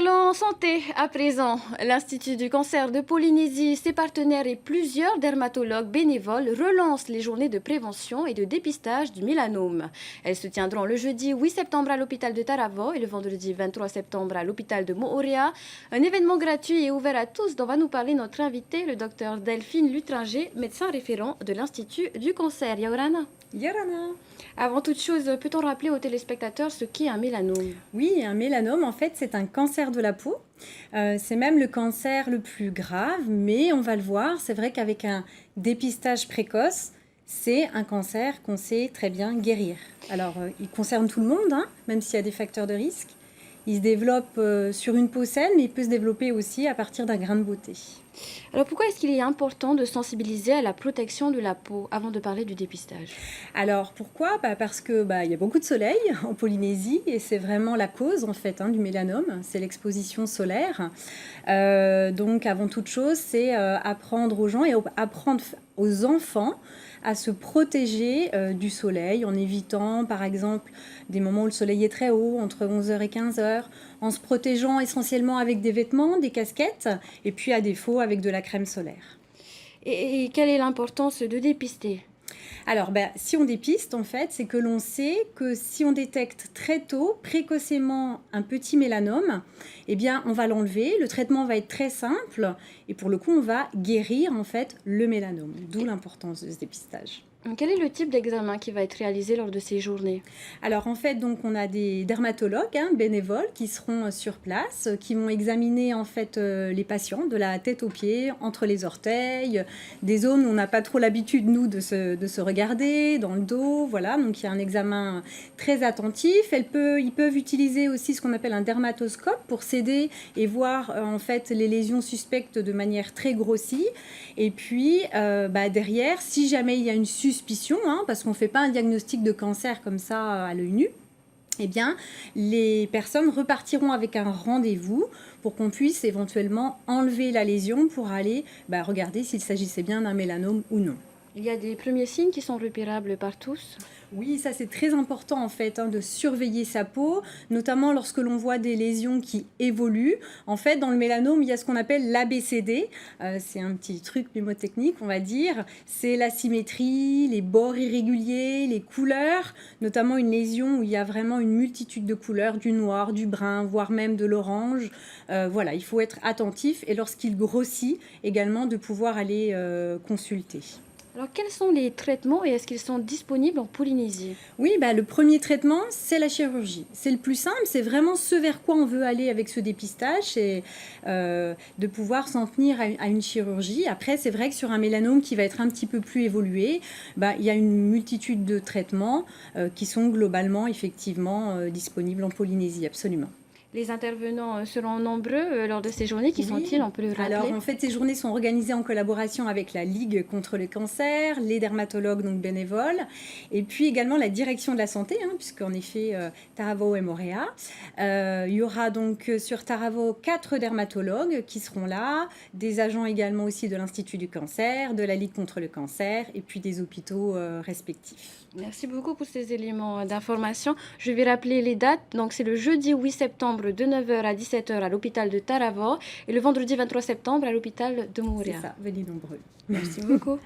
Parlons santé à présent. L'Institut du cancer de Polynésie, ses partenaires et plusieurs dermatologues bénévoles relancent les journées de prévention et de dépistage du mélanome. Elles se tiendront le jeudi 8 septembre à l'hôpital de Taravao et le vendredi 23 septembre à l'hôpital de Moorea. Un événement gratuit et ouvert à tous dont va nous parler notre invitée, le docteur Delphine Lutringer, médecin référent de l'Institut du cancer. Yaorana. Yorana. Avant toute chose, peut-on rappeler aux téléspectateurs ce qu'est un mélanome? Oui, un mélanome, en fait, c'est un cancer de la peau. C'est même le cancer le plus grave, mais on va le voir, c'est vrai qu'avec un dépistage précoce, c'est un cancer qu'on sait très bien guérir. Alors, il concerne tout le monde, hein, même s'il y a des facteurs de risque. Il se développe sur une peau saine, mais il peut se développer aussi à partir d'un grain de beauté. Alors pourquoi est-ce qu'il est important de sensibiliser à la protection de la peau avant de parler du dépistage? Alors pourquoi? Parce que il y a beaucoup de soleil en Polynésie et c'est vraiment la cause en fait du mélanome, c'est l'exposition solaire. Donc avant toute chose, c'est apprendre aux gens et apprendre aux enfants à se protéger du soleil en évitant par exemple des moments où le soleil est très haut, entre 11 heures et 15 heures, en se protégeant essentiellement avec des vêtements, des casquettes et puis à défaut avec de la crème solaire. Et quelle est l'importance de dépister? Alors, si on dépiste, en fait, c'est que l'on sait que si on détecte très tôt, précocement, un petit mélanome, eh bien, on va l'enlever. Le traitement va être très simple et pour le coup, on va guérir, en fait, le mélanome. D'où l'importance de ce dépistage. Quel est le type d'examen qui va être réalisé lors de ces journées? Alors en fait, donc on a des dermatologues bénévoles qui seront sur place, qui vont examiner en fait les patients de la tête aux pieds, entre les orteils, des zones où on n'a pas trop l'habitude nous de se regarder, dans le dos, voilà. Donc il y a un examen très attentif. Ils peuvent utiliser aussi ce qu'on appelle un dermatoscope pour s'aider et voir en fait les lésions suspectes de manière très grossie. Et puis derrière, si jamais il y a une suspicion, parce qu'on ne fait pas un diagnostic de cancer comme ça à l'œil nu, eh bien, les personnes repartiront avec un rendez-vous pour qu'on puisse éventuellement enlever la lésion pour aller regarder s'il s'agissait bien d'un mélanome ou non. Il y a des premiers signes qui sont repérables par tous? Oui, ça c'est très important en fait de surveiller sa peau, notamment lorsque l'on voit des lésions qui évoluent. En fait, dans le mélanome, il y a ce qu'on appelle l'ABCD. C'est un petit truc mnémotechnique, on va dire. C'est la symétrie, les bords irréguliers, les couleurs, notamment une lésion où il y a vraiment une multitude de couleurs, du noir, du brun, voire même de l'orange. Voilà, il faut être attentif et lorsqu'il grossit, également de pouvoir aller consulter. Alors, quels sont les traitements et est-ce qu'ils sont disponibles en Polynésie? Oui, le premier traitement, c'est la chirurgie. C'est le plus simple, c'est vraiment ce vers quoi on veut aller avec ce dépistage, c'est de pouvoir s'en tenir à une chirurgie. Après, c'est vrai que sur un mélanome qui va être un petit peu plus évolué, il y a une multitude de traitements qui sont globalement, effectivement, disponibles en Polynésie, absolument. Les intervenants seront nombreux lors de ces journées. Qui sont-ils? On peut le rappeler. Alors, en fait, ces journées sont organisées en collaboration avec la Ligue contre le cancer, les dermatologues donc bénévoles, et puis également la direction de la santé, puisqu'en effet, Taravao et Moorea. Il y aura donc sur Taravao 4 dermatologues qui seront là, des agents également aussi de l'Institut du cancer, de la Ligue contre le cancer, et puis des hôpitaux respectifs. Merci beaucoup pour ces éléments d'information. Je vais rappeler les dates. Donc, c'est le jeudi 8 septembre de 9 h à 17 h à l'hôpital de Taravao et le vendredi 23 septembre à l'hôpital de Moorea. C'est ça, venez nombreux. Merci beaucoup.